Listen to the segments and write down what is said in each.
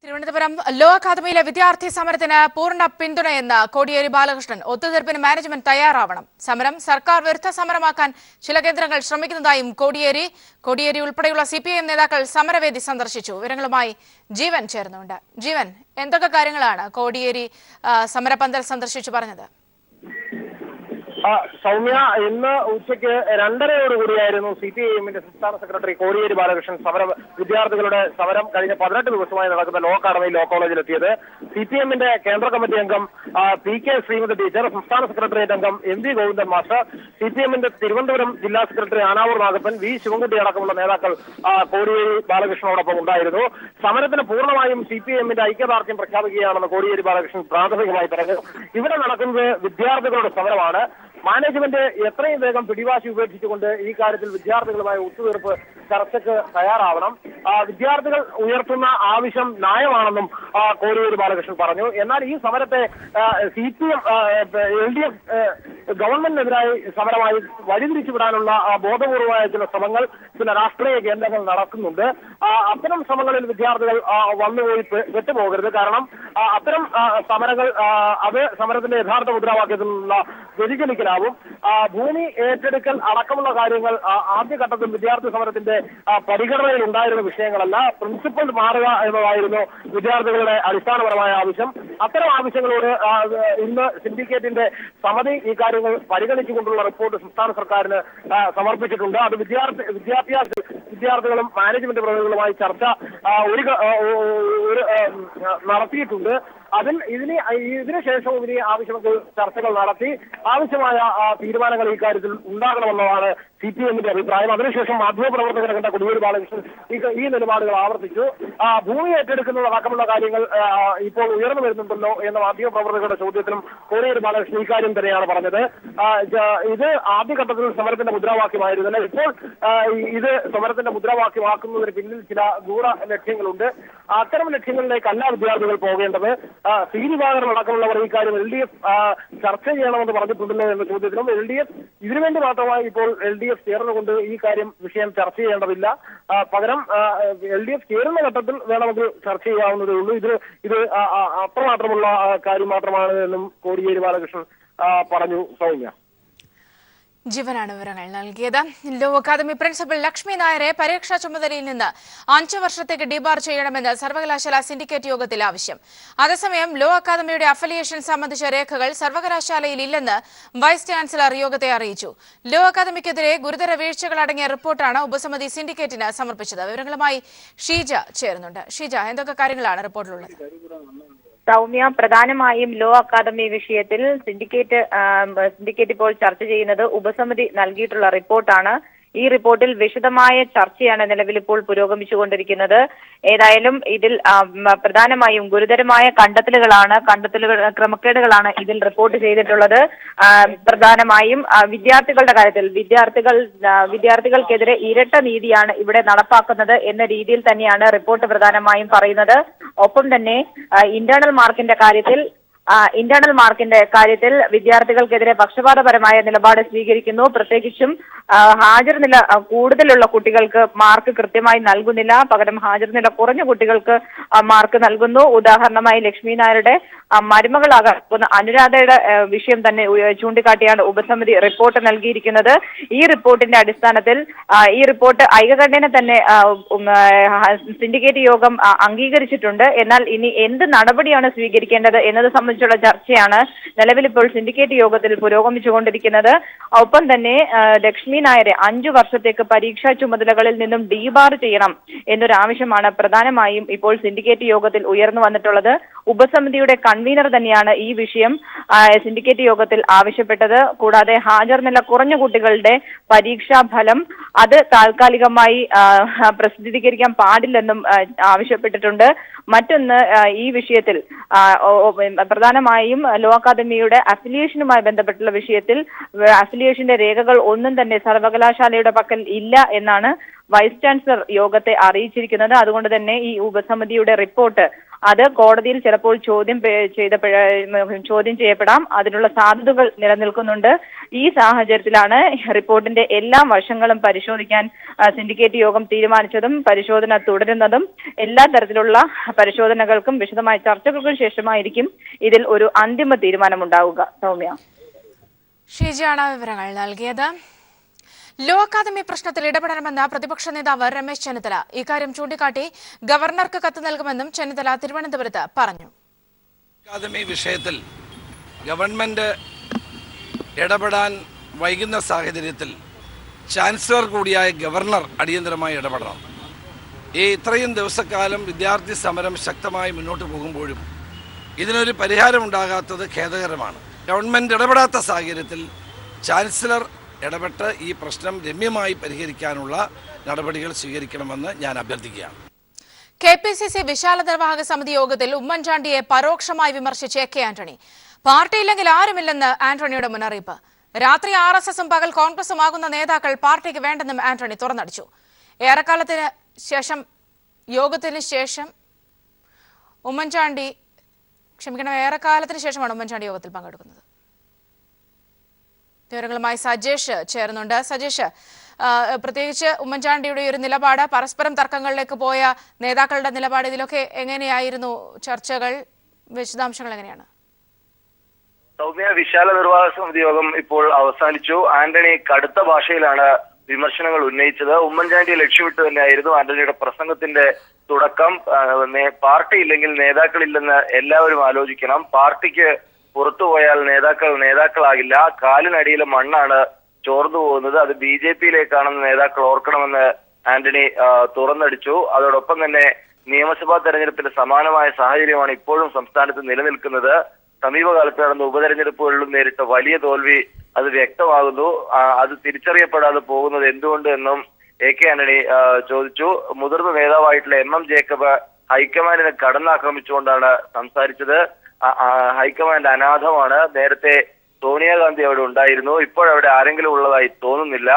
Thiruvananthapuram law അക്കാദമിയിലെ വിദ്യാർത്ഥി സമരത്തിന് പൂർണ്ണ പിന്തുണയെന്ന് കോടിയേരി ബാലകൃഷ്ണൻ. ഒത്തുതീർപ്പിന് മാനേജ്മെന്റ് തയ്യാറാവണം. സമരം സർക്കാർ വിരുദ്ധ സമരമാക്കാൻ ചില കേന്ദ്രങ്ങൾ ശ്രമിക്കുന്നതായും കോടിയേരി ഉൾപ്പെടെയുള്ള CPIM നേതാക്കൾ സമരവേദി സന്ദർശിച്ചു. വിവരങ്ങളുമായി ജീവൻ ചേർന്നുണ്ട്. ജീവൻ, എന്തൊക്കെ കാര്യങ്ങളാണ് കോടിയേരി സമരപന്തൽ സന്ദർശിച്ചു പറഞ്ഞത്? സൗമ്യ, ഇന്ന് ഉച്ചയ്ക്ക് 2:30 CPIMന്റെ സംസ്ഥാന സെക്രട്ടറി കോടിയേരി ബാലകൃഷ്ണൻ വിദ്യാർത്ഥികളുടെ സമരം കഴിഞ്ഞ 18 ദിവസമായി നടക്കുന്ന ലോ അക്കാദമി ലോ കോളേജിലെത്തിയത്. CPIMന്റെ കേന്ദ്ര കമ്മിറ്റി അംഗം PK ശ്രീമതി ടീച്ചർ, സംസ്ഥാന സെക്രട്ടേറിയറ്റ് അംഗം MV ഗോവിന്ദൻ മാസ്റ്റർ, CPIMന്റെ തിരുവനന്തപുരം ജില്ലാ സെക്രട്ടറി ആനാവൂർ നാഗപ്പൻ, V ശിവൻകുട്ടി അടക്കമുള്ള നേതാക്കൾ കോടിയേരി ബാലകൃഷ്ണനോടൊപ്പം ഉണ്ടായിരുന്നു. സമരത്തിന് പൂർണ്ണമായും CPIMന്റെ ഐക്യദാർഢ്യം പ്രഖ്യാപിക്കുകയാണെന്ന് കോടിയേരി ബാലകൃഷ്ണൻ പ്രാഥമികമായി പറഞ്ഞു. ഇവിടെ നടക്കുന്നത് വിദ്യാർത്ഥികളുടെ സമരമാണ്. മാനേജ്മെന്റ് എത്രയും വേഗം പിടിവാശി ഉപേക്ഷിച്ചുകൊണ്ട് ഈ കാര്യത്തിൽ വിദ്യാർത്ഥികളുമായി ഒത്തുതീർപ്പ് ചർച്ചയ്ക്ക് തയ്യാറാവണം. വിദ്യാർത്ഥികൾ ഉയർത്തുന്ന ആവശ്യം ന്യായമാണെന്നും കോടിയേരി ബാലകൃഷ്ണൻ പറഞ്ഞു. എന്നാൽ ഈ സമരത്തെ CPM LDF ഗവൺമെന്റിനെതിരായി സമരമായി വഴിതിരിച്ചുവിടാനുള്ള ബോധപൂർവമായ ചില ശ്രമങ്ങൾ ചില രാഷ്ട്രീയ കേന്ദ്രങ്ങൾ നടക്കുന്നുണ്ട്. അത്തരം ശ്രമങ്ങളിൽ വിദ്യാർത്ഥികൾ വന്നുപോയി പെട്ടുപോകരുത്. കാരണം അത്തരം സമരങ്ങൾ അത് സമരത്തിന്റെ യഥാർത്ഥ മുദ്രാവാക്യത്തിലുള്ള വ്യതിചലിക്കലാവും. ഭൂമി ഏറ്റെടുക്കൽ അടക്കമുള്ള കാര്യങ്ങൾ ആദ്യഘട്ടത്തിൽ വിദ്യാർത്ഥി സമരത്തിന്റെ പരിഗണനയിൽ ഉണ്ടായിരുന്ന വിഷയങ്ങളല്ല. പ്രിൻസിപ്പൽ മാറുക എന്നതായിരുന്നു വിദ്യാർത്ഥികളുടെ അടിസ്ഥാനപരമായ ആവശ്യം. അത്തരം ആവശ്യങ്ങളോട് ഇന്ന് സിൻഡിക്കേറ്റിന്റെ സമിതി ഈ കാര്യങ്ങൾ പരിഗണിച്ചുകൊണ്ടുള്ള റിപ്പോർട്ട് സംസ്ഥാന സർക്കാരിന് സമർപ്പിച്ചിട്ടുണ്ട്. അത് വിദ്യാർത്ഥികളും മാനേജ്മെന്റ് പ്രതിനിധികളുമായി ചർച്ച നടത്തിയിട്ടുണ്ട്. ഇതിനുശേഷവും ഇനി ആവശ്യമെങ്കിൽ ചർച്ചകൾ നടത്തി ആവശ്യമായ തീരുമാനങ്ങൾ ഈ കാര്യത്തിൽ ഉണ്ടാകണമെന്നതാണ് CPIMന്റെ അഭിപ്രായം. അതിനുശേഷം മാധ്യമപ്രവർത്തകരെ കണ്ട കോടിയേരി ബാലകൃഷ്ണൻ ഈ നിലപാടുകൾ ആവർത്തിച്ചു. ഭൂമി ഏറ്റെടുക്കുന്നത് അടക്കമുള്ള കാര്യങ്ങൾ ഇപ്പോൾ ഉയർന്നു വരുന്നുണ്ടല്ലോ എന്ന മാധ്യമപ്രവർത്തകരുടെ ചോദ്യത്തിനും കോടിയേരി ബാലകൃഷ്ണൻ ഇക്കാര്യം തന്നെയാണ് പറഞ്ഞത്. ഇത് ആദ്യഘട്ടത്തിൽ സമരത്തിന്റെ മുദ്രാവാക്യമായിരുന്നില്ല. ഇപ്പോൾ ഇത് സമരത്തിന്റെ മുദ്രാവാക്യമാക്കുന്നതിന് പിന്നിൽ ചില ദൂര ലക്ഷ്യങ്ങളുണ്ട്. അത്തരം ലക്ഷ്യങ്ങളിലേക്കല്ല വിദ്യാർത്ഥികൾ പോകേണ്ടത്. ശ്രീനിവാസൻ അടക്കമുള്ളവർ ഈ കാര്യം LDF ചർച്ച ചെയ്യണമെന്ന് പറഞ്ഞിട്ടുണ്ടല്ലോ എന്ന ചോദ്യത്തിനും LDF ഇതിനുവേണ്ടി മാത്രമായി ഇപ്പോൾ LDF ചേർന്നുകൊണ്ട് ഈ വിഷയം ചർച്ച ചെയ്യേണ്ടതില്ല. പകരം LDF ചേരുന്ന ഘട്ടത്തിൽ വേണമെങ്കിൽ ചർച്ച ചെയ്യാവുന്നതേ ഉള്ളൂ. ഇത് അത്രമാത്രമുള്ള കാര്യം മാത്രമാണ് എന്നും കോടിയേരി ബാലകൃഷ്ണൻ പറഞ്ഞു. സൗമ്യ, ജീവനാണ് വിവരങ്ങൾ നൽകിയത്. ലോ അക്കാദമി പ്രിൻസിപ്പൽ ലക്ഷ്മി നായരെ പരീക്ഷാ ചുമതലയിൽ നിന്ന് 5 വർഷത്തേക്ക് ഡിബാർ ചെയ്യണമെന്ന് സർവകലാശാല സിൻഡിക്കേറ്റ് യോഗത്തിൽ ആവശ്യം. അതേസമയം ലോ അക്കാദമിയുടെ അഫിലിയേഷൻ സംബന്ധിച്ച രേഖകൾ സർവകലാശാലയിൽ ഇല്ലെന്ന് വൈസ് ചാൻസലർ യോഗത്തെ അറിയിച്ചു. ലോ അക്കാദമിക്കെതിരെ ഗുരുതര വീഴ്ചകൾ അടങ്ങിയ റിപ്പോർട്ടാണ് ഉപസമിതി സിൻഡിക്കേറ്റിന് സമർപ്പിച്ചത്. വിവരങ്ങളുമായി ഷീജ ചേരുന്നുണ്ട്. ഷീജ, എന്തൊക്കെ കാര്യങ്ങളാണ് റിപ്പോർട്ടിലുള്ളത്? സൗമ്യ, പ്രധാനമായും ലോ അക്കാദമി വിഷയത്തിൽ സിൻഡിക്കേറ്റ് ഇപ്പോൾ ചർച്ച ചെയ്യുന്നത് ഉപസമിതി നൽകിയിട്ടുള്ള റിപ്പോർട്ടാണ്. ഈ റിപ്പോർട്ടിൽ വിശദമായ ചർച്ചയാണ് നിലവിൽ ഇപ്പോൾ പുരോഗമിച്ചുകൊണ്ടിരിക്കുന്നത്. ഏതായാലും ഇതിൽ പ്രധാനമായും ഗുരുതരമായ ക്രമക്കേടുകളാണ് ഇതിൽ റിപ്പോർട്ട് ചെയ്തിട്ടുള്ളത്. പ്രധാനമായും വിദ്യാർത്ഥികളുടെ കാര്യത്തിൽ വിദ്യാർത്ഥികൾക്കെതിരെ ഇരട്ട നീതിയാണ് ഇവിടെ നടപ്പാക്കുന്നത് എന്ന രീതിയിൽ തന്നെയാണ് റിപ്പോർട്ട് പ്രധാനമായും പറയുന്നത്. ഒപ്പം തന്നെ ഇന്റേണൽ മാർക്കിന്റെ കാര്യത്തിൽ വിദ്യാർത്ഥികൾക്കെതിരെ പക്ഷപാതപരമായ നിലപാട് സ്വീകരിക്കുന്നു. പ്രത്യേകിച്ചും ഹാജർ നില കൂടുതലുള്ള കുട്ടികൾക്ക് മാർക്ക് കൃത്യമായി നൽകുന്നില്ല. പകരം ഹാജർ നില കുറഞ്ഞ കുട്ടികൾക്ക് മാർക്ക് നൽകുന്നു. ഉദാഹരണമായി ലക്ഷ്മി നായരുടെ മരുമകളാകുന്ന അനുരാധയുടെ വിഷയം തന്നെ ചൂണ്ടിക്കാട്ടിയാണ് ഉപസമിതി റിപ്പോർട്ട് നൽകിയിരിക്കുന്നത്. ഈ റിപ്പോർട്ടിന്റെ അടിസ്ഥാനത്തിൽ ഈ റിപ്പോർട്ട് ഐകകണ്ഠ്യേന തന്നെ സിൻഡിക്കേറ്റ് യോഗം അംഗീകരിച്ചിട്ടുണ്ട്. എന്നാൽ ഇനി എന്ത് നടപടിയാണ് സ്വീകരിക്കേണ്ടത് എന്നത് സംബന്ധിച്ചുള്ള ചർച്ചയാണ് നിലവിൽ ഇപ്പോൾ സിൻഡിക്കേറ്റ് യോഗത്തിൽ പുരോഗമിച്ചുകൊണ്ടിരിക്കുന്നത്. ഒപ്പം തന്നെ ലക്ഷ്മി നായരെ 5 വർഷത്തേക്ക് പരീക്ഷാ ചുമതലകളിൽ നിന്നും ഡീബാർ ചെയ്യണം എന്നൊരു ആവശ്യമാണ് പ്രധാനമായും ഇപ്പോൾ സിൻഡിക്കേറ്റ് യോഗത്തിൽ ഉയർന്നു വന്നിട്ടുള്ളത്. ഉപസമിതിയുടെ കൺവീനർ തന്നെയാണ് ഈ വിഷയം സിൻഡിക്കേറ്റ് യോഗത്തിൽ ആവശ്യപ്പെട്ടത്. കൂടാതെ ഹാജർ നില കുറഞ്ഞ കുട്ടികളുടെ പരീക്ഷാ ഫലം അത് താൽക്കാലികമായി പ്രസിദ്ധീകരിക്കാൻ പാടില്ലെന്നും ആവശ്യപ്പെട്ടിട്ടുണ്ട്. മറ്റൊന്ന്, ഈ വിഷയത്തിൽ പ്രധാനമായും ലോ അക്കാദമിയുടെ അഫിലിയേഷനുമായി ബന്ധപ്പെട്ടുള്ള വിഷയത്തിൽ അഫിലിയേഷന്റെ രേഖകൾ ഒന്നും തന്നെ സർവകലാശാലയുടെ പക്കൽ ഇല്ല എന്നാണ് വൈസ് ചാൻസലർ യോഗത്തെ അറിയിച്ചിരിക്കുന്നത്. അതുകൊണ്ട് തന്നെ ഈ ഉപസമിതിയുടെ റിപ്പോർട്ട് അത് കോടതിയിൽ ചിലപ്പോൾ ചോദ്യം ചെയ്യപ്പെടാം. അതിനുള്ള സാധ്യതകൾ നിലനിൽക്കുന്നുണ്ട്. ഈ സാഹചര്യത്തിലാണ് റിപ്പോർട്ടിന്റെ എല്ലാ വശങ്ങളും പരിശോധിക്കാൻ സിൻഡിക്കേറ്റ് യോഗം തീരുമാനിച്ചതും പരിശോധന തുടരുന്നതും. എല്ലാ തരത്തിലുള്ള പരിശോധനകൾക്കും വിശദമായ ചർച്ചകൾക്കും ശേഷമായിരിക്കും ഇതിൽ ഒരു അന്തിമ തീരുമാനമുണ്ടാവുക. സൗമ്യ, ഷീജയാണ് വിവരങ്ങൾ നൽകിയത്. ലോ അക്കാദമി പ്രശ്നത്തിൽ ഇടപെടണമെന്ന പ്രതിപക്ഷ നേതാവ് രമേശ് ചെന്നിത്തല ഇക്കാര്യം ചൂണ്ടിക്കാട്ടി ഗവർണർക്ക് കത്ത് നൽകുമെന്നും ചെന്നിത്തല തിരുവനന്തപുരത്ത് പറഞ്ഞു. അക്കാദമി വിഷയത്തിൽ ഗവൺമെന്റ് ഇടപെടാൻ വൈകുന്ന സാഹചര്യത്തിൽ ചാൻസലർ കൂടിയായ ഗവർണർ അടിയന്തരമായി ഇടപെടണം. ഇത്രയും ദിവസക്കാലം വിദ്യാർത്ഥി സമരം ശക്തമായി മുന്നോട്ട് പോകുമ്പോഴും ഇതിനൊരു പരിഹാരമുണ്ടാകാത്തത് ഖേദകരമാണ്. ഗവൺമെന്റ് ഇടപെടാത്ത സാഹചര്യത്തിൽ ചാൻസലർ ഇടപെട്ട് ഈ പ്രശ്നം രമ്യമായി പരിഹരിക്കാനുള്ള നടപടികൾ സ്വീകരിക്കണമെന്ന് ഞാൻ അഭ്യർത്ഥിക്കുകയാണ്. KPCC വിശാല നിർവാഹക സമിതി യോഗത്തിൽ ഉമ്മൻചാണ്ടിയെ പരോക്ഷമായി വിമർശിച്ച് കെ ആന്റണി. പാർട്ടിയില്ലെങ്കിൽ ആരുമില്ലെന്ന് ആന്റണിയുടെ മുന്നറിയിപ്പ്. രാത്രി RSSും പകൽ കോൺഗ്രസും ആകുന്ന നേതാക്കൾ പാർട്ടിക്ക് വേണ്ടെന്നും ആന്റണി തുറന്നടിച്ചു. യോഗത്തിന് ശേഷം ഏറെക്കാലത്തിന് ശേഷമാണ് ഉമ്മൻചാണ്ടി യോഗത്തിൽ പങ്കെടുക്കുന്നത്. വിവരങ്ങളുമായി സജേഷ് ചേർന്നുണ്ട്. സജേഷ്, പ്രത്യേകിച്ച് ഉമ്മൻചാണ്ടിയുടെ ഒരു നിലപാട്, പരസ്പരം തർക്കങ്ങളിലേക്ക് പോയ നേതാക്കളുടെ നിലപാട്, ഇതിലൊക്കെ എങ്ങനെയായിരുന്നു ചർച്ചകൾ? വിശദാംശങ്ങൾ എങ്ങനെയാണ്? സൗമ്യ, വിശാല നിർവാഹക സമിതി യോഗം ഇപ്പോൾ അവസാനിച്ചു. ആന്റണി കടുത്ത ഭാഷയിലാണ് വിമർശനങ്ങൾ ഉന്നയിച്ചത്. ഉമ്മൻചാണ്ടിയെ ലക്ഷ്യമിട്ട് തന്നെയായിരുന്നു ആന്റണിയുടെ പ്രസംഗത്തിന്റെ തുടക്കം. പാർട്ടി ഇല്ലെങ്കിൽ നേതാക്കളില്ലെന്ന് എല്ലാവരും ആലോചിക്കണം. പാർട്ടിക്ക് പുറത്തുപോയാൽ നേതാക്കളാകില്ല. കാലിനടിയിലെ മണ്ണാണ് ചോർന്നു പോകുന്നത്. അത് BJP-യിലേക്കാണെന്ന് നേതാക്കൾ ഓർക്കണമെന്ന് ആന്റണി തുറന്നടിച്ചു. അതോടൊപ്പം തന്നെ നിയമസഭാ തെരഞ്ഞെടുപ്പിന്റെ സമാനമായ സാഹചര്യമാണ് ഇപ്പോഴും സംസ്ഥാനത്ത് നിലനിൽക്കുന്നത്. സമീപകാലത്ത് നടന്ന ഉപതെരഞ്ഞെടുപ്പുകളിലും നേരിട്ട വലിയ തോൽവി അത് വ്യക്തമാകുന്നു. അത് തിരിച്ചറിയപ്പെടാതെ പോകുന്നത് എന്തുകൊണ്ട് എന്നും AK ആന്റണി ചോദിച്ചു. മുതിർന്ന നേതാവായിട്ടുള്ള MM ജേക്കബ് ഹൈക്കമാൻഡിനെ കടന്നാക്രമിച്ചുകൊണ്ടാണ് സംസാരിച്ചത്. ഹൈക്കമാൻഡ് അനാഥമാണ്. നേരത്തെ സോണിയാഗാന്ധി അവിടെ ഉണ്ടായിരുന്നു. ഇപ്പോഴവിടെ ആരെങ്കിലും ഉള്ളതായി തോന്നുന്നില്ല.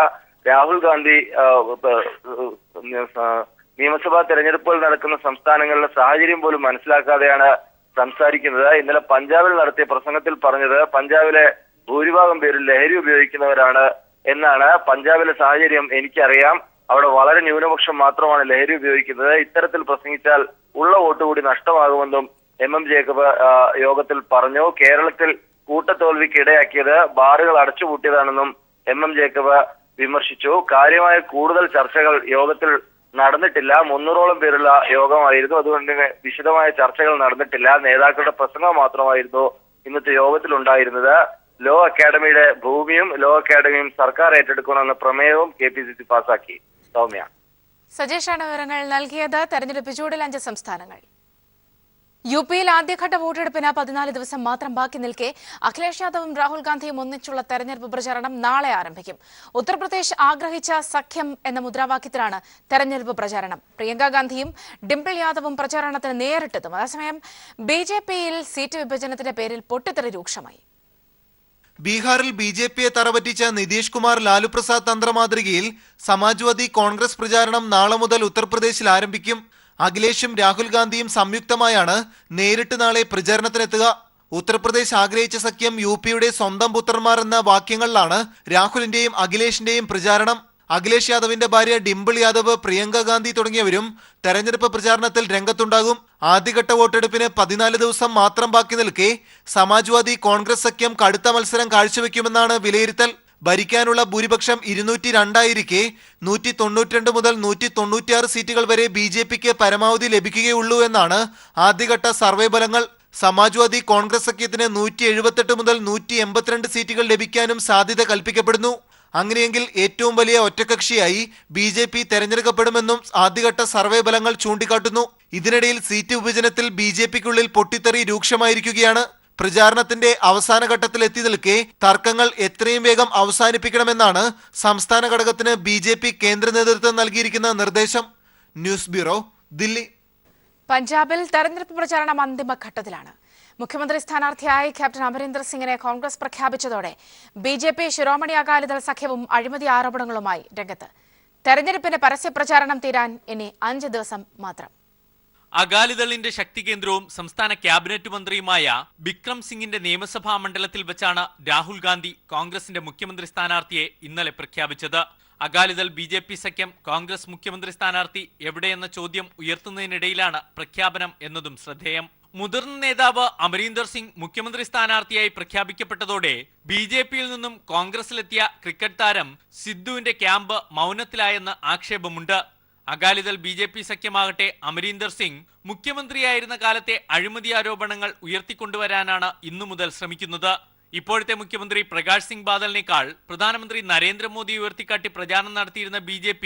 രാഹുൽ ഗാന്ധി നിയമസഭാ തെരഞ്ഞെടുപ്പുകൾ നടക്കുന്ന സംസ്ഥാനങ്ങളിലെ സാഹചര്യം പോലും മനസ്സിലാക്കാതെയാണ് സംസാരിക്കുന്നത്. ഇന്നലെ പഞ്ചാബിൽ നടത്തിയ പ്രസംഗത്തിൽ പറഞ്ഞത് പഞ്ചാബിലെ ഭൂരിഭാഗം പേരും ലഹരി ഉപയോഗിക്കുന്നവരാണ് എന്നാണ്. പഞ്ചാബിലെ സാഹചര്യം എനിക്കറിയാം. അവിടെ വളരെ ന്യൂനപക്ഷം മാത്രമാണ് ലഹരി ഉപയോഗിക്കുന്നത്. ഇത്തരത്തിൽ പ്രസംഗിച്ചാൽ ഉള്ള വോട്ട് കൂടി നഷ്ടമാകുമെന്നും MM ജേക്കബ് യോഗത്തിൽ പറഞ്ഞു. കേരളത്തിൽ കൂട്ടത്തോൽവിക്ക് ഇടയാക്കിയത് ബാറുകൾ അടച്ചുപൂട്ടിയതാണെന്നും MM ജേക്കബ് വിമർശിച്ചു. കാര്യമായ കൂടുതൽ ചർച്ചകൾ യോഗത്തിൽ നടന്നിട്ടില്ല. 300ഓളം പേരുള്ള യോഗമായിരുന്നു. അതുകൊണ്ട് തന്നെ വിശദമായ ചർച്ചകൾ നടന്നിട്ടില്ല. നേതാക്കളുടെ പ്രസംഗം മാത്രമായിരുന്നു ഇന്നത്തെ യോഗത്തിൽ ഉണ്ടായിരുന്നത്. ലോ അക്കാദമിയുടെ ഭൂമിയും ലോ അക്കാദമിയും സർക്കാർ ഏറ്റെടുക്കണമെന്ന പ്രമേയവും KPCC പാസാക്കി. സൗമ്യ, സജേഷാണ് വിവരങ്ങൾ നൽകിയത്. തെരഞ്ഞെടുപ്പ് ചൂടിൽ 5 സംസ്ഥാനങ്ങൾ. UP-യിൽ ആദ്യഘട്ട വോട്ടെടുപ്പിന് 14 ദിവസം മാത്രം ബാക്കി നിൽക്കെ അഖിലേഷ് യാദവും രാഹുൽ ഗാന്ധിയും ഒന്നിച്ചുള്ള തെരഞ്ഞെടുപ്പ് പ്രചാരണം നാളെ ആരംഭിക്കും. ഉത്തർപ്രദേശ് ആഗ്രഹിച്ച സഖ്യം എന്ന മുദ്രാവാക്യത്തിലാണ് തെരഞ്ഞെടുപ്പ് പ്രചാരണം. പ്രിയങ്ക ഗാന്ധിയും ഡിംപിൾ യാദവും പ്രചാരണത്തിന് നേരിട്ടെത്തും. അതേസമയം BJP-യിൽ സീറ്റ് വിഭജനത്തിന്റെ പേരിൽ പൊട്ടിത്തെറി രൂക്ഷമായി. ബീഹാറിൽ BJP-യെ തറപറ്റിച്ച നിതീഷ് കുമാർ ലാലു പ്രസാദ് തന്ത്രമാതൃകയിൽ സമാജ്വാദി കോൺഗ്രസ് പ്രചാരണം നാളെ മുതൽ ഉത്തർപ്രദേശിൽ ആരംഭിക്കും. അഖിലേഷും രാഹുൽ ഗാന്ധിയും സംയുക്തമായാണ് നേരിട്ട് നാളെ പ്രചാരണത്തിനെത്തുക. ഉത്തർപ്രദേശ് ആഗ്രഹിച്ച സഖ്യം UP-യുടെ സ്വന്തം പുത്രന്മാർ എന്ന വാക്യങ്ങളിലാണ് രാഹുലിന്റെയും അഖിലേഷിന്റെയും പ്രചാരണം. അഖിലേഷ് യാദവിന്റെ ഭാര്യ ഡിംപിൾ യാദവ്, പ്രിയങ്ക ഗാന്ധി തുടങ്ങിയവരും തെരഞ്ഞെടുപ്പ് പ്രചാരണത്തിൽ രംഗത്തുണ്ടാകും. ആദ്യഘട്ട വോട്ടെടുപ്പിന് 14 ദിവസം മാത്രം ബാക്കി നിൽക്കെ സമാജ്വാദി കോൺഗ്രസ് സഖ്യം കടുത്ത മത്സരം കാഴ്ചവെക്കുമെന്നാണ് വിലയിരുത്തൽ. ഭരിക്കാനുള്ള ഭൂരിപക്ഷം 202 ആയിരിക്കെ 192 മുതൽ 196 സീറ്റുകൾ വരെ BJP-ക്ക് പരമാവധി ലഭിക്കുകയുള്ളൂ എന്നാണ് ആദ്യഘട്ട സർവേ ഫലങ്ങൾ. സമാജ്വാദി കോൺഗ്രസ് സഖ്യത്തിന് 178 മുതൽ 182 സീറ്റുകൾ ലഭിക്കാനും സാധ്യത കൽപ്പിക്കപ്പെടുന്നു. അങ്ങനെയെങ്കിൽ ഏറ്റവും വലിയ ഒറ്റകക്ഷിയായി BJP തെരഞ്ഞെടുക്കപ്പെടുമെന്നും ആദ്യഘട്ട സർവേ ഫലങ്ങൾ ചൂണ്ടിക്കാട്ടുന്നു. ഇതിനിടയിൽ സീറ്റ് വിഭജനത്തിൽ BJP-ക്കുള്ളിൽ പൊട്ടിത്തെറി രൂക്ഷമായിരിക്കുകയാണ്. പ്രചാരണത്തിന്റെ അവസാന ഘട്ടത്തിൽ എത്തി നിൽക്കെ തർക്കങ്ങൾ എത്രയും വേഗം അവസാനിപ്പിക്കണമെന്നാണ് സംസ്ഥാന ഘടകത്തിന് BJP കേന്ദ്ര നേതൃത്വം നൽകിയിരിക്കുന്ന നിർദ്ദേശം. News bureau, Delhi. പഞ്ചാബിൽ തെരഞ്ഞെടുപ്പ് പ്രചാരണം അന്തിമഘട്ടത്തിലാണ്. മുഖ്യമന്ത്രി സ്ഥാനാർത്ഥിയായി ക്യാപ്റ്റൻ അമരീന്ദർ സിംഗിനെ കോൺഗ്രസ് പ്രഖ്യാപിച്ചതോടെ BJP ശിരോമണി അകാലിദൾ സഖ്യവും അഴിമതി ആരോപണങ്ങളുമായി രംഗത്ത്. തെരഞ്ഞെടുപ്പിന്റെ പരസ്യ പ്രചാരണം തീരാൻ ഇനി 5 ദിവസം മാത്രം. അകാലിദളിന്റെ ശക്തി കേന്ദ്രവും സംസ്ഥാന ക്യാബിനറ്റ് മന്ത്രിയുമായ ബിക്രം സിംഗിന്റെ നിയമസഭാ മണ്ഡലത്തിൽ വെച്ചാണ് രാഹുൽ ഗാന്ധി കോൺഗ്രസിന്റെ മുഖ്യമന്ത്രി സ്ഥാനാർത്ഥിയെ ഇന്നലെ പ്രഖ്യാപിച്ചത്. അകാലിദൾ BJP സഖ്യം കോൺഗ്രസ് മുഖ്യമന്ത്രി സ്ഥാനാർത്ഥി എവിടെയെന്ന ചോദ്യം ഉയർത്തുന്നതിനിടയിലാണ് പ്രഖ്യാപനം എന്നതും ശ്രദ്ധേയം. മുതിർന്ന നേതാവ് അമരീന്ദർ സിംഗ് മുഖ്യമന്ത്രി സ്ഥാനാർത്ഥിയായി പ്രഖ്യാപിക്കപ്പെട്ടതോടെ BJPയിൽ നിന്നും കോൺഗ്രസിലെത്തിയ ക്രിക്കറ്റ് താരം സിദ്ധുവിന്റെ ക്യാമ്പ് മൗനത്തിലായെന്ന് ആക്ഷേപമുണ്ട്. അകാലിദൾ BJP സഖ്യമാകട്ടെ അമരീന്ദർ സിംഗ് മുഖ്യമന്ത്രിയായിരുന്ന കാലത്തെ അഴിമതി ആരോപണങ്ങൾ ഉയർത്തിക്കൊണ്ടുവരാനാണ് ഇന്നു മുതൽ ശ്രമിക്കുന്നത്. ഇപ്പോഴത്തെ മുഖ്യമന്ത്രി പ്രകാശ് സിംഗ് ബാദലിനേക്കാൾ പ്രധാനമന്ത്രി നരേന്ദ്രമോദി ഉയർത്തിക്കാട്ടി പ്രചാരണം നടത്തിയിരുന്ന BJP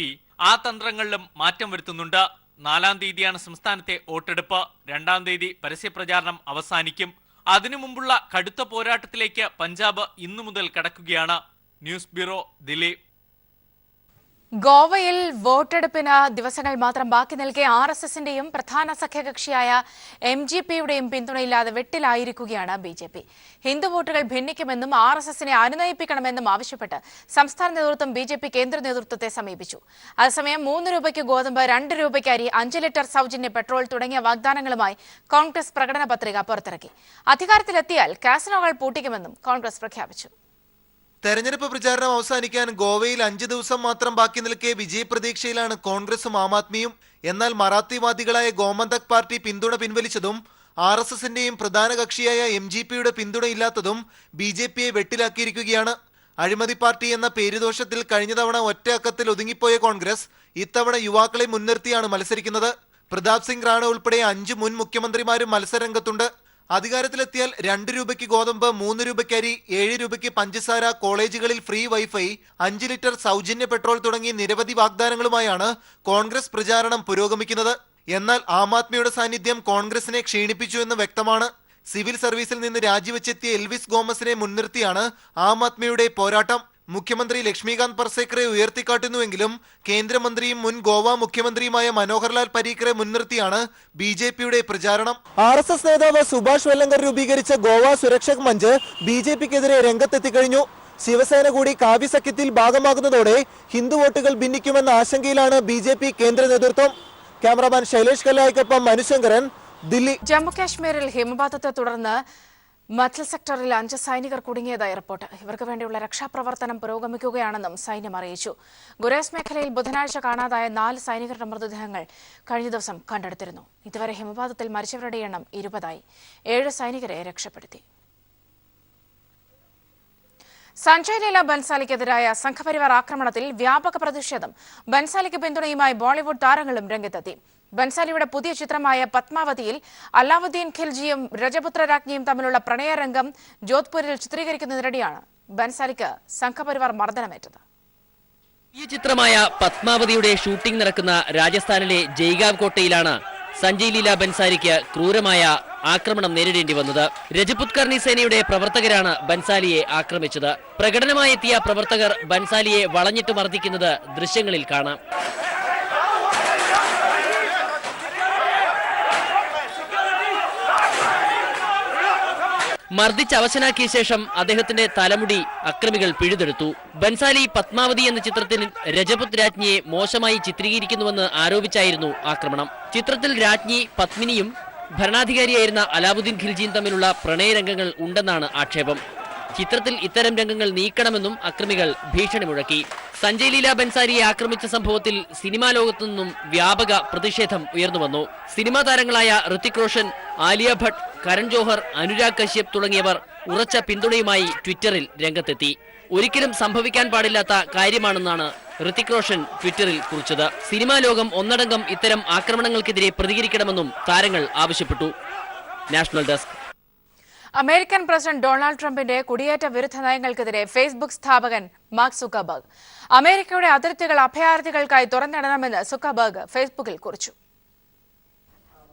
ആ തന്ത്രങ്ങളിലും മാറ്റം വരുത്തുന്നുണ്ട്. 4-ാം തീയതിയാണ് സംസ്ഥാനത്തെ വോട്ടെടുപ്പ്. 2-ാം തീയതി പരസ്യപ്രചാരണം അവസാനിക്കും. അതിനു മുമ്പുള്ള കടുത്ത പോരാട്ടത്തിലേക്ക് പഞ്ചാബ് ഇന്നു മുതൽ കടക്കുകയാണ്. News bureau, Delhi. ഗോവയിൽ വോട്ടെടുപ്പിന് ദിവസങ്ങൾ മാത്രം ബാക്കി നിൽക്കെ RSSന്റെയും പ്രധാന സഖ്യകക്ഷിയായ MGPയുടെയും പിന്തുണയില്ലാതെ വെട്ടിലായിരിക്കുകയാണ് BJP. ഹിന്ദു വോട്ടുകൾ ഭിന്നിക്കുമെന്നും RSSനെ അനുനയിപ്പിക്കണമെന്നും ആവശ്യപ്പെട്ട് സംസ്ഥാന നേതൃത്വം BJP കേന്ദ്ര നേതൃത്വത്തെ സമീപിച്ചു. അതേസമയം 3 രൂപയ്ക്ക് ഗോതമ്പ്, 2 രൂപയ്ക്ക് അരി, 5 ലിറ്റർ സൗജന്യ പെട്രോൾ തുടങ്ങിയ വാഗ്ദാനങ്ങളുമായി കോൺഗ്രസ് പ്രകടന പത്രിക പുറത്തിറക്കി. അധികാരത്തിലെത്തിയാൽ കാസിനോകൾ പൂട്ടിക്കുമെന്നും കോൺഗ്രസ് പ്രഖ്യാപിച്ചു. തെരഞ്ഞെടുപ്പ് പ്രചാരണം അവസാനിക്കാൻ ഗോവയിൽ 5 ദിവസം മാത്രം ബാക്കി നിൽക്കെ വിജയപ്രതീക്ഷയിലാണ് കോൺഗ്രസും ആം ആദ്മിയും. എന്നാൽ മറാത്തിവാദികളായ ഗോമന്തക് പാർട്ടി പിന്തുണ പിൻവലിച്ചതും RSSന്റെയും പ്രധാന കക്ഷിയായ MGPയുടെ പിന്തുണയില്ലാത്തതും BJPയെ വെട്ടിലാക്കിയിരിക്കുകയാണ്. അഴിമതി പാർട്ടി എന്ന പേരുദോഷത്തിൽ കഴിഞ്ഞ തവണ ഒറ്റ അക്കത്തിൽ ഒതുങ്ങിപ്പോയ കോൺഗ്രസ് ഇത്തവണ യുവാക്കളെ മുൻനിർത്തിയാണ് മത്സരിക്കുന്നത്. പ്രതാപ് സിംഗ് റാണ ഉൾപ്പെടെ 5 മുൻ മുഖ്യമന്ത്രിമാരും മത്സരരംഗത്തുണ്ട്. അധികാരത്തിലെത്തിയാൽ 2 രൂപയ്ക്ക് ഗോതമ്പ്, 3 രൂപയ്ക്ക് അരി, 7 രൂപയ്ക്ക് പഞ്ചസാര, കോളേജുകളിൽ ഫ്രീ വൈഫൈ, 5 ലിറ്റർ സൗജന്യ പെട്രോൾ തുടങ്ങി നിരവധി വാഗ്ദാനങ്ങളുമായാണ് കോൺഗ്രസ് പ്രചാരണം പുരോഗമിക്കുന്നത്. എന്നാൽ ആം ആദ്മിയുടെ സാന്നിധ്യം കോൺഗ്രസിനെ ക്ഷീണിപ്പിച്ചു എന്ന് വ്യക്തമാണ്. സിവിൽ സർവീസിൽ നിന്ന് രാജിവെച്ചെത്തിയ എൽവിസ് ഗോമസിനെ മുൻനിർത്തിയാണ് ആം ആദ്മിയുടെ പോരാട്ടം. മുഖ്യമന്ത്രി ലക്ഷ്മികാന്ത് പർസേക്കറെ ഉയർത്തിക്കാട്ടുന്നുവെങ്കിലും കേന്ദ്രമന്ത്രിയും മുൻ ഗോവ മുഖ്യമന്ത്രിയുമായ മനോഹർലാൽ പരീക്കറെ മുൻനിർത്തിയാണ് BJPയുടെ പ്രചാരണം. RSS നേതാവ് സുഭാഷ് വെല്ലങ്കർ രൂപീകരിച്ച ഗോവ സുരക്ഷക് മഞ്ച് BJPക്കെതിരെ രംഗത്തെത്തിക്കഴിഞ്ഞു. ശിവസേന കൂടി കാവ്യ സഖ്യത്തിൽ ഭാഗമാകുന്നതോടെ ഹിന്ദു വോട്ടുകൾ ഭിന്നിക്കുമെന്ന ആശങ്കയിലാണ് BJP കേന്ദ്ര നേതൃത്വം. ക്യാമറാമാൻ ശൈലേഷ് കല്ലായിക്കൊപ്പം മനുശങ്കരൻ, ദില്ലി. ജമ്മുകാശ്മീരിൽ ഹിമപാതത്തെ തുടർന്ന് മത്ൽ സെക്ടറിൽ 5 സൈനികർ കുടുങ്ങിയതായി റിപ്പോർട്ട്. ഇവർക്ക് വേണ്ടിയുള്ള രക്ഷാപ്രവർത്തനം പുരോഗമിക്കുകയാണെന്നും സൈന്യം അറിയിച്ചു. ഗുരേസ് മേഖലയിൽ ബുധനാഴ്ച കാണാതായ 4 സൈനികരുടെ മൃതദേഹങ്ങൾ കഴിഞ്ഞ ദിവസം കണ്ടെടുത്തിരുന്നു. ഇതുവരെ ഹിമപാതത്തിൽ മരിച്ചവരുടെ എണ്ണം 20ആയി. 7 സൈനികരെ രക്ഷപ്പെടുത്തി. സഞ്ജയ് ലീല ബൻസാലിക്കെതിരായ സംഘപരിവാർ ആക്രമണത്തിൽ വ്യാപക പ്രതിഷേധം. ബൻസാലിക്ക് പിന്തുണയുമായി ബോളിവുഡ് താരങ്ങളും രംഗത്തെത്തി. ബൻസാലിയുടെ പുതിയ ചിത്രമായ പത്മാവതിയിൽ അലാവുദ്ദീൻ ഖിൽജിയും രജപുത്ര രാജ്ഞിയും തമ്മിലുള്ള പ്രണയരംഗം ജോധ്പൂരിൽ ചിത്രീകരിക്കുന്നതിനിടെയാണ് ബൻസാലിക്ക് സംഘപരിവാർ മർദ്ദനമേറ്റത്. ഈ ചിത്രമായ പത്മാവതിയുടെ ഷൂട്ടിംഗ് നടക്കുന്ന രാജസ്ഥാനിലെ ജയ്ഗാവ് കോട്ടയിലാണ് സഞ്ജയ് ലീല ബൻസാലിക്ക് ക്രൂരമായ ആക്രമണം നേരിടേണ്ടി വന്നത്. രജപുത് കർണി സേനയുടെ പ്രവർത്തകരാണ് ബൻസാലിയെ ആക്രമിച്ചത്. പ്രകടനമായി എത്തിയ പ്രവർത്തകർ ബൻസാലിയെ വളഞ്ഞിട്ട് മർദ്ദിക്കുന്നത് ദൃശ്യങ്ങളിൽ കാണാം. മർദ്ദിച്ച് അവശനാക്കിയ ശേഷം അദ്ദേഹത്തിന്റെ തലമുടി അക്രമികൾ പിഴുതെടുത്തു. ബൻസാലി പത്മാവതി എന്ന ചിത്രത്തിൽ രജപുത് രാജ്ഞിയെ മോശമായി ചിത്രീകരിക്കുന്നുവെന്ന് ആരോപിച്ചായിരുന്നു ആക്രമണം. ചിത്രത്തിൽ രാജ്ഞി പത്മിനിയും ഭരണാധികാരിയായിരുന്ന അലാവുദ്ദീൻ ഖിൽജിയും തമ്മിലുള്ള പ്രണയരംഗങ്ങൾ ഉണ്ടെന്നാണ് ആക്ഷേപം. ചിത്രത്തിൽ ഇത്തരം രംഗങ്ങൾ നീക്കണമെന്നും അക്രമികൾ ഭീഷണി മുഴക്കി. സഞ്ജയ് ലീല ബൻസാലിയെ ആക്രമിച്ച സംഭവത്തിൽ സിനിമാ ലോകത്തു നിന്നും വ്യാപക പ്രതിഷേധം ഉയർന്നുവന്നു. സിനിമാ താരങ്ങളായ ഋത്തിക് റോഷൻ, ആലിയ ഭട്ട്, കരൺ ജോഹർ, അനുരാഗ് കശ്യപ് തുടങ്ങിയവർ ഉറച്ച പിന്തുണയുമായി ട്വിറ്ററിൽ രംഗത്തെത്തി. ഒരിക്കലും സംഭവിക്കാൻ പാടില്ലാത്ത കാര്യമാണെന്നാണ് ഋത്തിക് റോഷൻ ട്വിറ്ററിൽ കുറിച്ചത്. സിനിമാ ലോകം ഒന്നടങ്കം ഇത്തരം ആക്രമണങ്ങൾക്കെതിരെ പ്രതികരിക്കണമെന്നും താരങ്ങൾ ആവശ്യപ്പെട്ടു. National desk. American president Donald ട്രംപിന്റെ കുടിയേറ്റ വിരുദ്ധ നയങ്ങൾക്കെതിരെ ഫേസ്ബുക്ക് സ്ഥാപകൻ മാർക്ക് സുക്കർബർഗ്. അമേരിക്കയുടെ അതിർത്തികൾ അഭയാർത്ഥികൾക്കായി തുറന്നിടണമെന്ന് സുക്കർബർഗ് ഫേസ്ബുക്കിൽ കുറിച്ചു.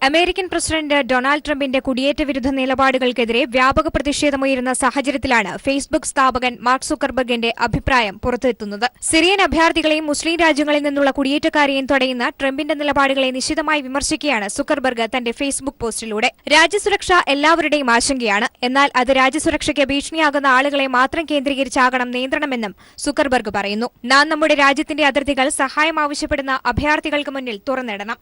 അമേരിക്കൻ പ്രസിഡന്റ് ഡൊണാൾഡ് ട്രംപിന്റെ കുടിയേറ്റ വിരുദ്ധ നിലപാടുകൾക്കെതിരെ വ്യാപക പ്രതിഷേധമുയരുന്ന സാഹചര്യത്തിലാണ് ഫേസ്ബുക്ക് സ്ഥാപകൻ മാർക്ക് സുക്കർബർഗിന്റെ അഭിപ്രായം പുറത്തെത്തുന്നത്. സിറിയൻ അഭയാർത്ഥികളെയും മുസ്ലിം രാജ്യങ്ങളിൽ നിന്നുള്ള കുടിയേറ്റക്കാരെയും തടയുന്ന ട്രംപിന്റെ നിലപാടുകളെ നിശിതമായി വിമർശിക്കുകയാണ് സുക്കർബർഗ് തന്റെ ഫേസ്ബുക്ക് പോസ്റ്റിലൂടെ. രാജ്യസുരക്ഷ എല്ലാവരുടെയും ആശങ്കയാണ്. എന്നാൽ അത് രാജ്യസുരക്ഷയ്ക്ക് ഭീഷണിയാകുന്ന ആളുകളെ മാത്രം കേന്ദ്രീകരിച്ചാകണം നിയന്ത്രണമെന്നും സുക്കർബർഗ് പറയുന്നു. നാം നമ്മുടെ രാജ്യത്തിന്റെ അതിർത്തികൾ സഹായം ആവശ്യപ്പെടുന്ന അഭയാർത്ഥികൾക്ക് മുന്നിൽ തുറന്നിടണം.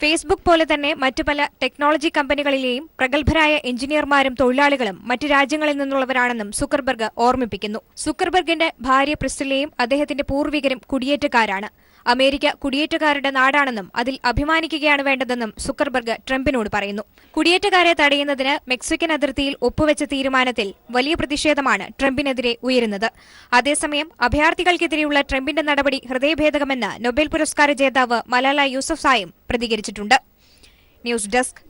ഫേസ്ബുക്ക് പോലെ തന്നെ മറ്റു പല ടെക്നോളജി കമ്പനികളിലെയും പ്രഗത്ഭരായ എഞ്ചിനീയർമാരും തൊഴിലാളികളും മറ്റു രാജ്യങ്ങളിൽ നിന്നുള്ളവരാണെന്നും സുക്കർബർഗ് ഓർമ്മിപ്പിക്കുന്നു. സുക്കർബർഗിന്റെ ഭാര്യ പ്രിസ്റ്റിലയും അദ്ദേഹത്തിന്റെ പൂർവികരും കുടിയേറ്റക്കാരാണ്. അമേരിക്ക കുടിയേറ്റക്കാരുടെ നാടാണെന്നും അതിൽ അഭിമാനിക്കുകയാണ് വേണ്ടതെന്നും സുക്കർബർഗ് ട്രംപിനോട് പറയുന്നു. കുടിയേറ്റക്കാരെ തടയുന്നതിന് മെക്സിക്കൻ അതിർത്തിയിൽ ഒപ്പുവെച്ച തീരുമാനത്തിൽ വലിയ പ്രതിഷേധമാണ് ട്രംപിനെതിരെ ഉയരുന്നത്. അതേസമയം അഭയാർത്ഥികൾക്കെതിരെയുള്ള ട്രംപിന്റെ നടപടി ഹൃദയഭേദകമെന്ന് നൊബേൽ പുരസ്കാര ജേതാവ് മലാല യൂസഫ്സായും പ്രതികരിച്ചിട്ടുണ്ട്. News desk.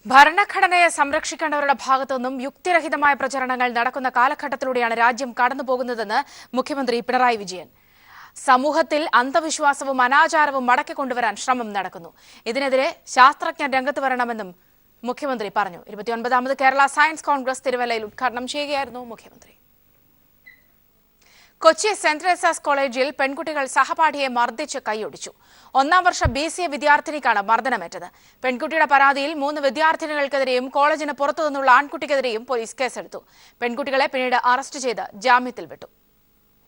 ഭരണഘടനയെ സംരക്ഷിക്കേണ്ടവരുടെ ഭാഗത്തുനിന്നും യുക്തിരഹിതമായ പ്രചരണങ്ങൾ നടക്കുന്ന കാലഘട്ടത്തിലൂടെയാണ് രാജ്യം കടന്നുപോകുന്നതെന്ന് മുഖ്യമന്ത്രി പിണറായി വിജയൻ. സമൂഹത്തിൽ അന്ധവിശ്വാസവും അനാചാരവും മടക്കിക്കൊണ്ടുവരാൻ ശ്രമം നടക്കുന്നു. ഇതിനെതിരെ ശാസ്ത്രജ്ഞർ രംഗത്ത് വരണമെന്നും മുഖ്യമന്ത്രി പറഞ്ഞു. 29ാമത് കേരള സയൻസ് കോൺഗ്രസ് തിരുവല്ലയിൽ ഉദ്ഘാടനം ചെയ്യുകയായിരുന്നു മുഖ്യമന്ത്രി. കൊച്ചി സെന്റ് തെരേസാസ് കോളേജിൽ പെൺകുട്ടികൾ സഹപാഠിയെ മർദ്ദിച്ച് കൈയൊടിച്ചു. 1ാം വർഷ BCA വിദ്യാർത്ഥിനിക്കാണ് മർദ്ദനമേറ്റത്. പെൺകുട്ടിയുടെ പരാതിയിൽ 3 വിദ്യാർത്ഥിനികൾക്കെതിരെയും കോളേജിന് പുറത്തുനിന്നുള്ള ആൺകുട്ടിക്കെതിരെയും പോലീസ് കേസെടുത്തു. പെൺകുട്ടികളെ പിന്നീട് അറസ്റ്റ് ചെയ്ത് ജാമ്യത്തിൽ വിട്ടു.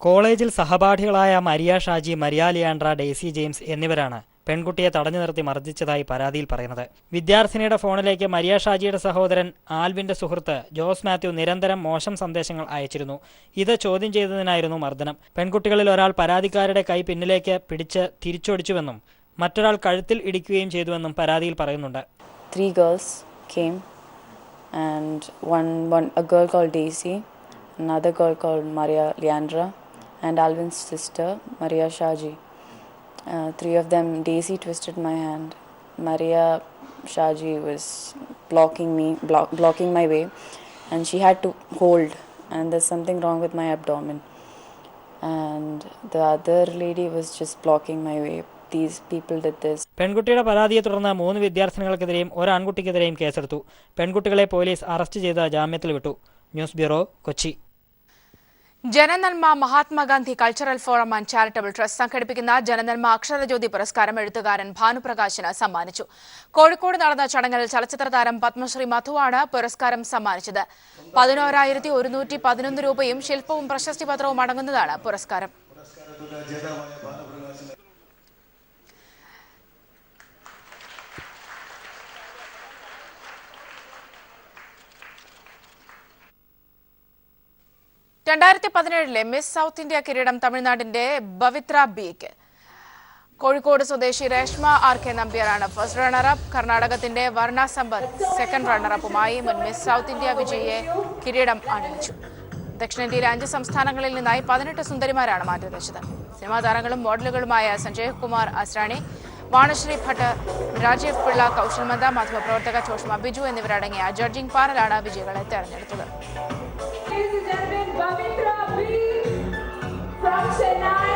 കോളേജിൽ സഹപാഠികളായ മരിയ ഷാജി, മരിയ ലിയാൻഡ്ര, ഡെയ്സി ജെയിംസ് എന്നിവരാണ് പെൺകുട്ടിയെ തടഞ്ഞു നിർത്തി മർദ്ദിച്ചതായി പരാതിയിൽ പറയുന്നത്. വിദ്യാർത്ഥിനിയുടെ ഫോണിലേക്ക് മരിയ ഷാജിയുടെ സഹോദരൻ ആൽവിന്റെ സുഹൃത്ത് ജോസ് മാത്യു നിരന്തരം മോശം സന്ദേശങ്ങൾ അയച്ചിരുന്നു. ഇത് ചോദ്യം ചെയ്തതിനായിരുന്നു മർദ്ദനം. പെൺകുട്ടികളിൽ ഒരാൾ പരാതിക്കാരുടെ കൈ പിന്നിലേക്ക് പിടിച്ച് തിരിച്ചൊടിച്ചുവെന്നും മറ്റൊരാൾ കഴുത്തിൽ ഇടിക്കുകയും ചെയ്തുവെന്നും പരാതിയിൽ പറയുന്നുണ്ട്. 3 girls came and a girl called Daisy, another girl called Maria Leandra, and Alvin's sister, Maria Shaji. 3 of them, Daisy twisted my hand. Maria Shaji was blocking my way, and she had to hold, and there's something wrong with my abdomen. And the other lady was just blocking my way. These people did this. പെൺകുട്ടിയുടെ പരാതിയെ തുടർന്ന് 3 വിദ്യാർത്ഥിനികൾക്കെതിരെയും ഒരു ആൺകുട്ടിക്കെതിരെയും കേസെടുത്തു. പെൺകുട്ടികളെ police arrest ചെയ്ത് ജാമ്യത്തിൽ വിട്ടു. News bureau, Kochi. ജനനന്മ Mahatma Gandhi cultural forum and charitable trust സംഘടിപ്പിക്കുന്ന ജനനന്മ അക്ഷരജ്യോതി പുരസ്കാരം എഴുത്തുകാരൻ ഭാനുപ്രകാശിന് സമ്മാനിച്ചു. കോഴിക്കോട് നടന്ന ചടങ്ങിൽ ചലച്ചിത്ര താരം പത്മശ്രീ മധുവാണ് പുരസ്കാരം സമ്മാനിച്ചത്. 11,111 രൂപയും ശില്പവും പ്രശസ്തി പത്രവും അടങ്ങുന്നതാണ് പുരസ്കാരം. മിസ് സൗത്ത് ഇന്ത്യ കിരീടം തമിഴ്നാടിന്റെ ബവിത്ര ബിക്ക്. കോഴിക്കോട് സ്വദേശി രേഷ്മ RK നമ്പ്യാരാണ് ഫസ്റ്റ് റണ്ണറപ്പ്. കർണാടകത്തിന്റെ വർണ്ണ സമ്പത്ത് സെക്കൻഡ് റണ്ണറപ്പുമായി മുൻ മിസ് സൗത്ത് ഇന്ത്യ വിജയെ കിരീടം അണിയിച്ചു. ദക്ഷിണേന്ത്യയിലെ 5 സംസ്ഥാനങ്ങളിൽ നിന്നായി 18 സുന്ദരിമാരാണ് മാറ്റുരച്ചത്. സിനിമാ താരങ്ങളും മോഡലുകളുമായ സഞ്ജയ് കുമാർ അസ്രാണി, വാണശ്രീ ഭട്ട്, രാജീവ് പിള്ള, കൗശൽ മന്ദ, മാധ്യമപ്രവർത്തക ചോഷ്മ ബിജു എന്നിവരടങ്ങിയ ജഡ്ജിംഗ് പാനലാണ് വിജയികളെ തെരഞ്ഞെടുത്തത്. From Chennai,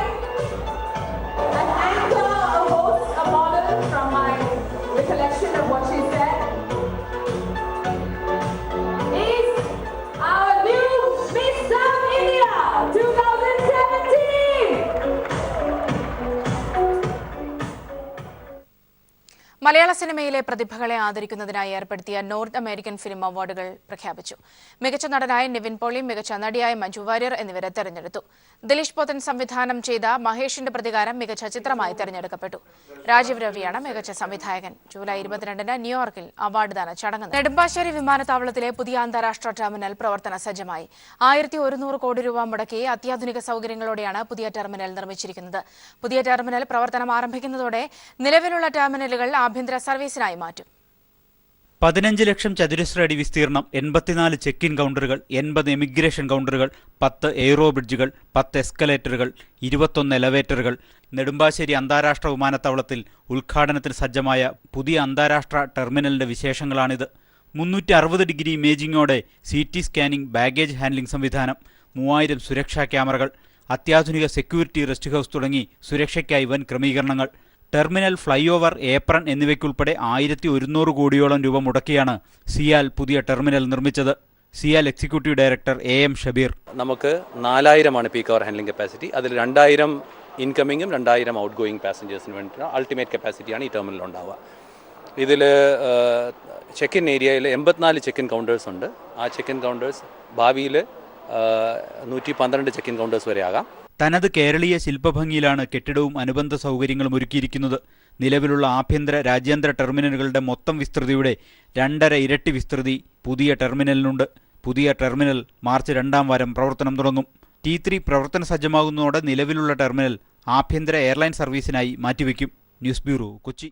an anchor, a host, a model, from my recollection of what she said, is our new Miss South India 2017. മലയാള സിനിമയിലെ പ്രതിഭകളെ ആദരിക്കുന്നതിനായി ഏർപ്പെടുത്തിയ നോർത്ത് അമേരിക്കൻ ഫിലിം അവാർഡുകൾ പ്രഖ്യാപിച്ചു. മികച്ച നടനായ നിവിൻ പോളി, മികച്ച നടിയായ മഞ്ജു വാര്യർ എന്നിവരെ തെരഞ്ഞെടുത്തു. ദിലീഷ് പോത്തൻ സംവിധാനം ചെയ്ത മഹേഷിന്റെ പ്രതികാരം മികച്ച ചിത്രമായി തെരഞ്ഞെടുക്കപ്പെട്ടു. രാജീവ് രവിയാണ് മികച്ച സംവിധായകൻ. ജൂലൈ 22-ന് ന്യൂയോർക്കിൽ അവാർഡ് ദാന ചടങ്ങ്. നെടുമ്പാശ്ശേരി വിമാനത്താവളത്തിലെ പുതിയ അന്താരാഷ്ട്ര ടെർമിനൽ പ്രവർത്തന സജ്ജമായി. 1100 കോടി രൂപ മുടക്കി അത്യാധുനിക സൗകര്യങ്ങളോടെയാണ് പുതിയ ടെർമിനൽ നിർമ്മിച്ചിരിക്കുന്നത്. പുതിയ ടെർമിനൽ പ്രവർത്തനം ആരംഭിക്കുന്നതോടെ നിലവിലുള്ള ടെർമിനലുകൾ ആഭ്യന്തര സർവീസിനായി മാറ്റും. 15 ലക്ഷം ചതുരശ്ര അടി വിസ്തീർണം, 84 ചെക്ക് ഇൻ കൗണ്ടറുകൾ, 80 എമിഗ്രേഷൻ കൗണ്ടറുകൾ, 10 എയ്റോ ബ്രിഡ്ജുകൾ, 10 എസ്കലേറ്ററുകൾ, 21 എലവേറ്ററുകൾ. നെടുമ്പാശ്ശേരി അന്താരാഷ്ട്ര വിമാനത്താവളത്തിൽ ഉദ്ഘാടനത്തിന് സജ്ജമായ പുതിയ അന്താരാഷ്ട്ര ടെർമിനലിന്റെ വിശേഷങ്ങളാണിത്. 360 ഡിഗ്രി ഇമേജിങ്ങോടെ CT സ്കാനിംഗ്, ബാഗേജ് ഹാൻഡ്ലിംഗ് സംവിധാനം, 3000 സുരക്ഷാ ക്യാമറകൾ, അത്യാധുനിക സെക്യൂരിറ്റി റെസ്റ്റ് ഹൗസ് തുടങ്ങി സുരക്ഷയ്ക്കായി വൻ ക്രമീകരണങ്ങൾ. ടെർമിനൽ, ഫ്ലൈ ഓവർ, ഏപ്രൺ എന്നിവയ്ക്കുൾപ്പെടെ 1100 കോടിയോളം രൂപ മുടക്കിയാണ് സിയാൽ പുതിയ ടെർമിനൽ നിർമ്മിച്ചത്. CIAL executive director AM Shabeer. നമുക്ക് 4000 പീക്ക് അവർ ഹാൻഡ്ലിംഗ് കപ്പാസിറ്റി. അതിൽ 2000 ഇൻകമിങ്ങും 2000 ഔട്ട് ഗോയിങ് പാസഞ്ചേഴ്സിന് വേണ്ടിയിട്ട് അൾട്ടിമേറ്റ് കപ്പാസിറ്റിയാണ് ഈ ടെർമിനൽ ഉണ്ടാവുക. ഇതിൽ ചെക്ക് ഇൻ ഏരിയയിൽ 84 ചെക്ക് ഇൻ കൗണ്ടേഴ്സ് ഉണ്ട്. ആ ചെക്ക് ഇൻ കൗണ്ടേഴ്സ് ഭാവിയിൽ 112 ചെക്ക് ഇൻ കൗണ്ടേഴ്സ് വരെ ആകാം. തനത് കേരളീയ ശില്പഭംഗിയിലാണ് കെട്ടിടവും അനുബന്ധ സൗകര്യങ്ങളും ഒരുക്കിയിരിക്കുന്നത്. നിലവിലുള്ള ആഭ്യന്തര രാജ്യാന്തര ടെർമിനലുകളുടെ മൊത്തം വിസ്തൃതിയുടെ 2.5 ഇരട്ടി വിസ്തൃതി പുതിയ ടെർമിനലിനുണ്ട്. പുതിയ ടെർമിനൽ മാർച്ച് 2-ാം വാരം പ്രവർത്തനം തുടങ്ങും. T3 പ്രവർത്തന സജ്ജമാകുന്നതോടെ നിലവിലുള്ള ടെർമിനൽ ആഭ്യന്തര എയർലൈൻ സർവീസിനായി മാറ്റിവെക്കും. News bureau, Kochi.